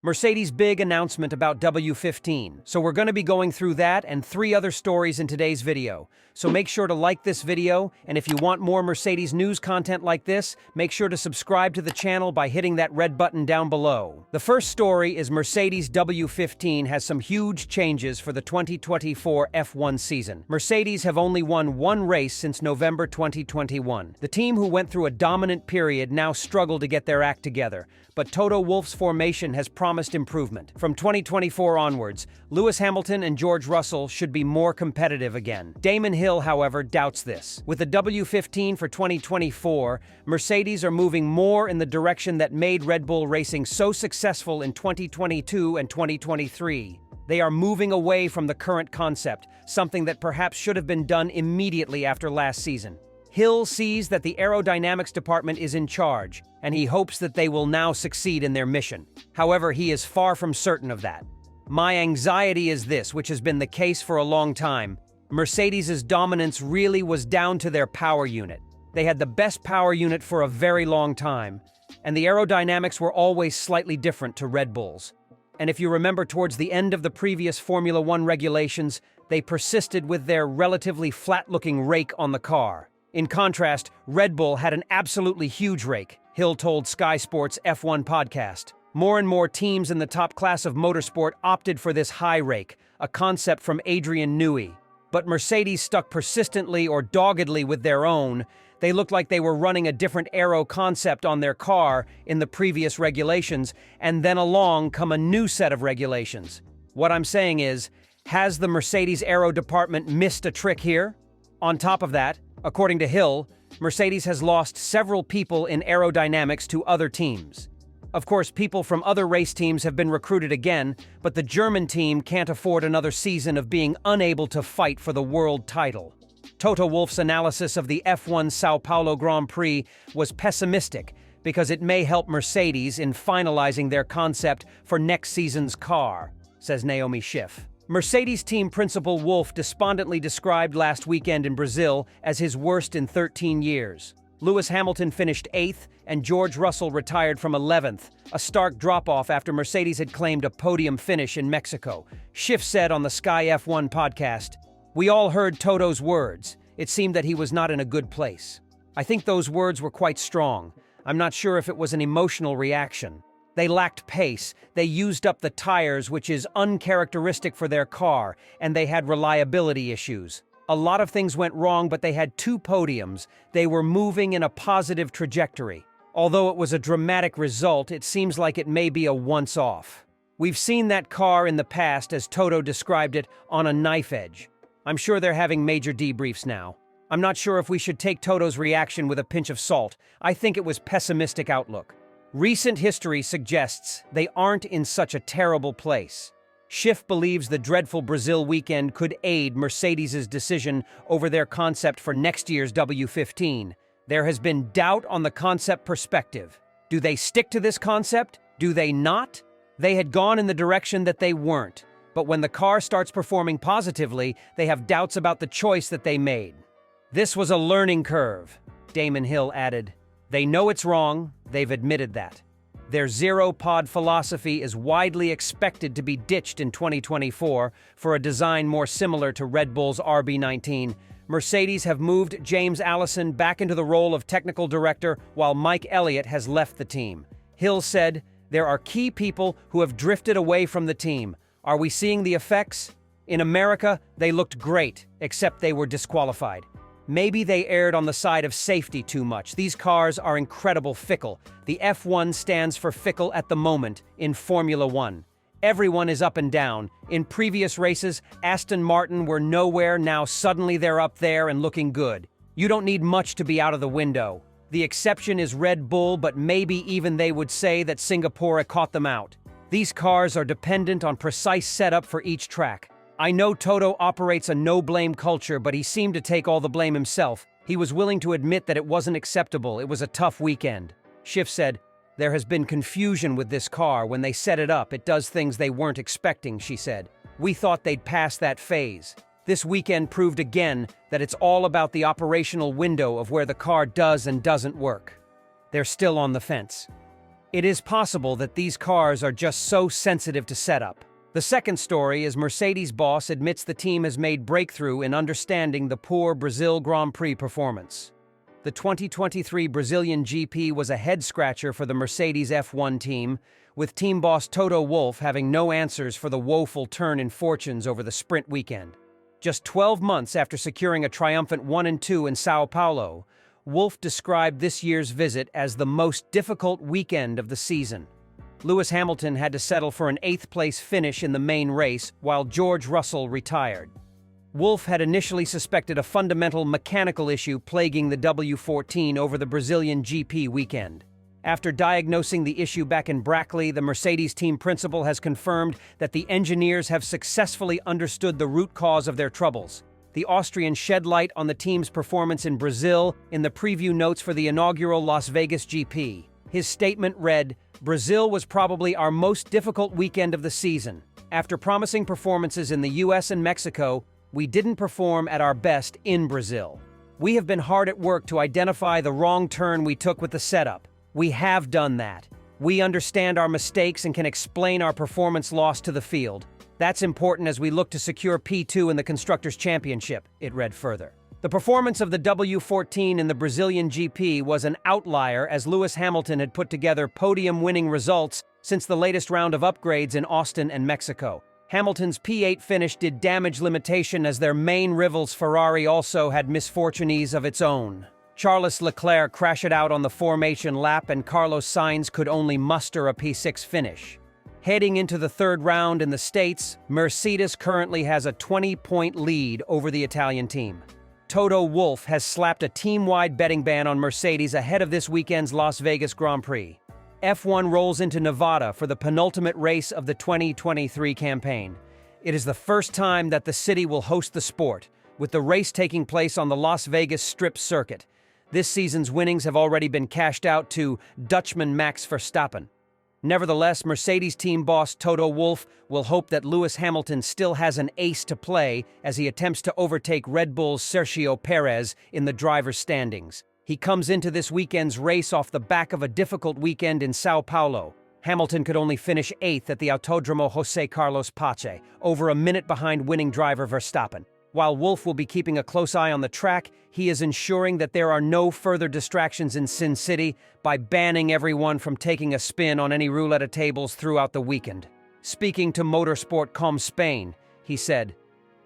Mercedes' big announcement about W15. So we're going to be going through that and 3 other stories in today's video. So make sure to like this video, and if you want more Mercedes news content like this, make sure to subscribe to the channel by hitting that red button down below. The first story is Mercedes W15 has some huge changes for the 2024 F1 season. Mercedes have only won 1 race since November 2021. The team, who went through a dominant period, now struggle to get their act together. But Toto Wolff's formation has promised improvement. From 2024 onwards, Lewis Hamilton and George Russell should be more competitive again. Damon Hill, however, doubts this. With the W15 for 2024, Mercedes are moving more in the direction that made Red Bull Racing so successful in 2022 and 2023. They are moving away from the current concept, something that perhaps should have been done immediately after last season. Hill sees that the Aerodynamics department is in charge, and he hopes that they will now succeed in their mission. However, he is far from certain of that. My anxiety is this, which has been the case for a long time. Mercedes' dominance really was down to their power unit. They had the best power unit for a very long time, and the aerodynamics were always slightly different to Red Bull's. And if you remember, towards the end of the previous Formula One regulations, they persisted with their relatively flat-looking rake on the car. In contrast, Red Bull had an absolutely huge rake, Hill told Sky Sports' F1 podcast. More and more teams in the top class of motorsport opted for this high rake, a concept from Adrian Newey. But Mercedes stuck persistently or doggedly with their own. They looked like they were running a different aero concept on their car in the previous regulations, and then along come a new set of regulations. What I'm saying is, has the Mercedes aero department missed a trick here? On top of that, according to Hill, Mercedes has lost several people in aerodynamics to other teams. Of course, people from other race teams have been recruited again, but the German team can't afford another season of being unable to fight for the world title. Toto Wolff's analysis of the F1 Sao Paulo Grand Prix was pessimistic because it may help Mercedes in finalizing their concept for next season's car, says Naomi Schiff. Mercedes team principal Wolff despondently described last weekend in Brazil as his worst in 13 years. Lewis Hamilton finished 8th, and George Russell retired from 11th, a stark drop-off after Mercedes had claimed a podium finish in Mexico. Schiff said on the Sky F1 podcast, "We all heard Toto's words. It seemed that he was not in a good place. I think those words were quite strong. I'm not sure if it was an emotional reaction. They lacked pace, they used up the tires, which is uncharacteristic for their car, and they had reliability issues. A lot of things went wrong, but they had 2 podiums. They were moving in a positive trajectory. Although it was a dramatic result, it seems like it may be a once-off. We've seen that car in the past, as Toto described it, on a knife edge. I'm sure they're having major debriefs now. I'm not sure if we should take Toto's reaction with a pinch of salt. I think it was pessimistic outlook. Recent history suggests they aren't in such a terrible place." Schiff believes the dreadful Brazil weekend could aid Mercedes' decision over their concept for next year's W15. There has been doubt on the concept perspective. Do they stick to this concept? Do they not? They had gone in the direction that they weren't. But when the car starts performing positively, they have doubts about the choice that they made. "This was a learning curve," Damon Hill added. "They know it's wrong, they've admitted that. Their zero-pod philosophy is widely expected to be ditched in 2024 for a design more similar to Red Bull's RB19. Mercedes have moved James Allison back into the role of technical director, while Mike Elliott has left the team." Hill said, "There are key people who have drifted away from the team. Are we seeing the effects? In America, they looked great, except they were disqualified. Maybe they erred on the side of safety too much. These cars are incredible fickle. The F1 stands for fickle at the moment in Formula One. Everyone is up and down. In previous races, Aston Martin were nowhere, now suddenly they're up there and looking good. You don't need much to be out of the window. The exception is Red Bull, but maybe even they would say that Singapore caught them out. These cars are dependent on precise setup for each track. I know Toto operates a no-blame culture, but he seemed to take all the blame himself. He was willing to admit that it wasn't acceptable. It was a tough weekend." Schiff said, "There has been confusion with this car. When they set it up, it does things they weren't expecting," she said. "We thought they'd pass that phase. This weekend proved again that it's all about the operational window of where the car does and doesn't work. They're still on the fence." It is possible that these cars are just so sensitive to setup. The second story is Mercedes boss admits the team has made breakthrough in understanding the poor Brazil Grand Prix performance. The 2023 Brazilian GP was a head-scratcher for the Mercedes F1 team, with team boss Toto Wolff having no answers for the woeful turn in fortunes over the sprint weekend. Just 12 months after securing a triumphant 1-2 in Sao Paulo, Wolff described this year's visit as the most difficult weekend of the season. Lewis Hamilton had to settle for an 8th-place finish in the main race, while George Russell retired. Wolff had initially suspected a fundamental mechanical issue plaguing the W14 over the Brazilian GP weekend. After diagnosing the issue back in Brackley, the Mercedes team principal has confirmed that the engineers have successfully understood the root cause of their troubles. The Austrian shed light on the team's performance in Brazil in the preview notes for the inaugural Las Vegas GP. His statement read, "Brazil was probably our most difficult weekend of the season. After promising performances in the US and Mexico, we didn't perform at our best in Brazil. We have been hard at work to identify the wrong turn we took with the setup. We have done that. We understand our mistakes and can explain our performance loss to the field. That's important as we look to secure P2 in the Constructors' Championship," it read further. The performance of the W14 in the Brazilian GP was an outlier as Lewis Hamilton had put together podium-winning results since the latest round of upgrades in Austin and Mexico. Hamilton's P8 finish did damage limitation as their main rivals Ferrari also had misfortunes of its own. Charles Leclerc crashed out on the formation lap and Carlos Sainz could only muster a P6 finish. Heading into the third round in the States, Mercedes currently has a 20-point lead over the Italian team. Toto Wolff has slapped a team-wide betting ban on Mercedes ahead of this weekend's Las Vegas Grand Prix. F1 rolls into Nevada for the penultimate race of the 2023 campaign. It is the first time that the city will host the sport, with the race taking place on the Las Vegas Strip circuit. This season's winnings have already been cashed out to Dutchman Max Verstappen. Nevertheless, Mercedes team boss Toto Wolff will hope that Lewis Hamilton still has an ace to play as he attempts to overtake Red Bull's Sergio Perez in the driver's standings. He comes into this weekend's race off the back of a difficult weekend in Sao Paulo. Hamilton could only finish 8th at the Autódromo José Carlos Pache, over a minute behind winning driver Verstappen. While Wolff will be keeping a close eye on the track, he is ensuring that there are no further distractions in Sin City by banning everyone from taking a spin on any roulette tables throughout the weekend. Speaking to Motorsport.com Spain, he said,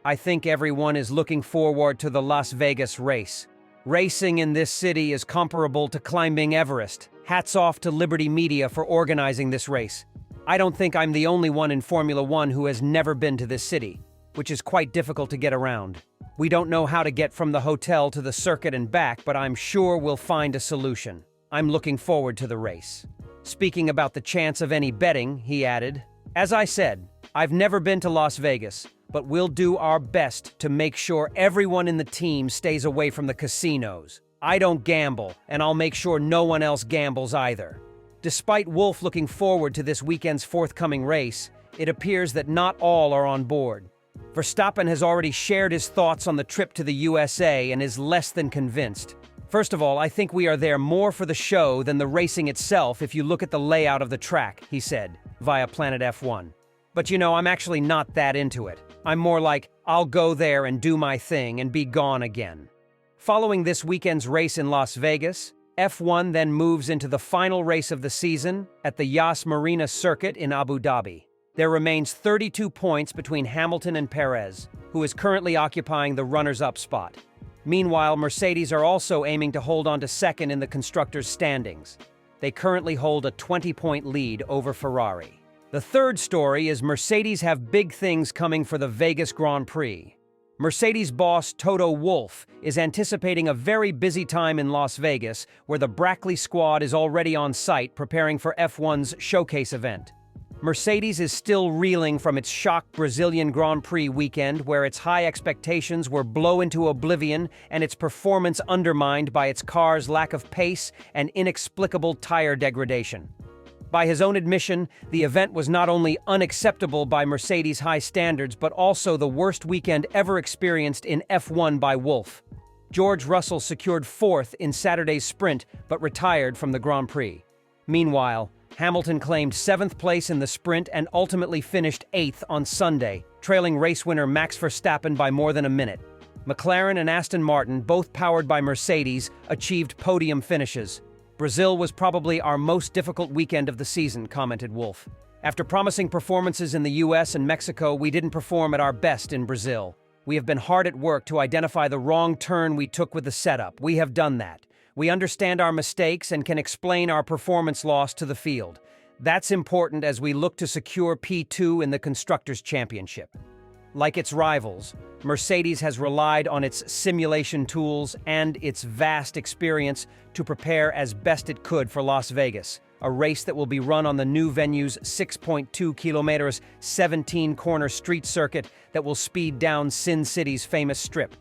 "I think everyone is looking forward to the Las Vegas race. Racing in this city is comparable to climbing Everest. Hats off to Liberty Media for organizing this race. I don't think I'm the only one in Formula One who has never been to this city, which is quite difficult to get around. We don't know how to get from the hotel to the circuit and back, but I'm sure we'll find a solution. I'm looking forward to the race." Speaking about the chance of any betting, he added, "As I said, I've never been to Las Vegas, but we'll do our best to make sure everyone in the team stays away from the casinos. I don't gamble, and I'll make sure no one else gambles either." Despite Wolff looking forward to this weekend's forthcoming race, it appears that not all are on board. Verstappen has already shared his thoughts on the trip to the USA and is less than convinced. "First of all, I think we are there more for the show than the racing itself if you look at the layout of the track," he said, via Planet F1. "But you know, I'm actually not that into it. I'm more like, I'll go there and do my thing and be gone again." Following this weekend's race in Las Vegas, F1 then moves into the final race of the season at the Yas Marina circuit in Abu Dhabi. There remains 32 points between Hamilton and Perez, who is currently occupying the runners-up spot. Meanwhile, Mercedes are also aiming to hold on to second in the constructors' standings. They currently hold a 20-point lead over Ferrari. The third story is Mercedes have big things coming for the Vegas Grand Prix. Mercedes boss Toto Wolff is anticipating a very busy time in Las Vegas, where the Brackley squad is already on site preparing for F1's showcase event. Mercedes is still reeling from its shock Brazilian Grand Prix weekend, where its high expectations were blown into oblivion and its performance undermined by its car's lack of pace and inexplicable tire degradation. By his own admission, the event was not only unacceptable by Mercedes' high standards, but also the worst weekend ever experienced in F1 by Wolff. George Russell secured 4th in Saturday's sprint, but retired from the Grand Prix. Meanwhile, Hamilton claimed 7th place in the sprint and ultimately finished 8th on Sunday, trailing race winner Max Verstappen by more than a minute. McLaren and Aston Martin, both powered by Mercedes, achieved podium finishes. "Brazil was probably our most difficult weekend of the season," commented Wolff. "After promising performances in the US and Mexico, we didn't perform at our best in Brazil. We have been hard at work to identify the wrong turn we took with the setup. We have done that. We understand our mistakes and can explain our performance loss to the field. That's important as we look to secure P2 in the Constructors' Championship." Like its rivals, Mercedes has relied on its simulation tools and its vast experience to prepare as best it could for Las Vegas, a race that will be run on the new venue's 6.2 kilometers, 17-corner street circuit that will speed down Sin City's famous strip.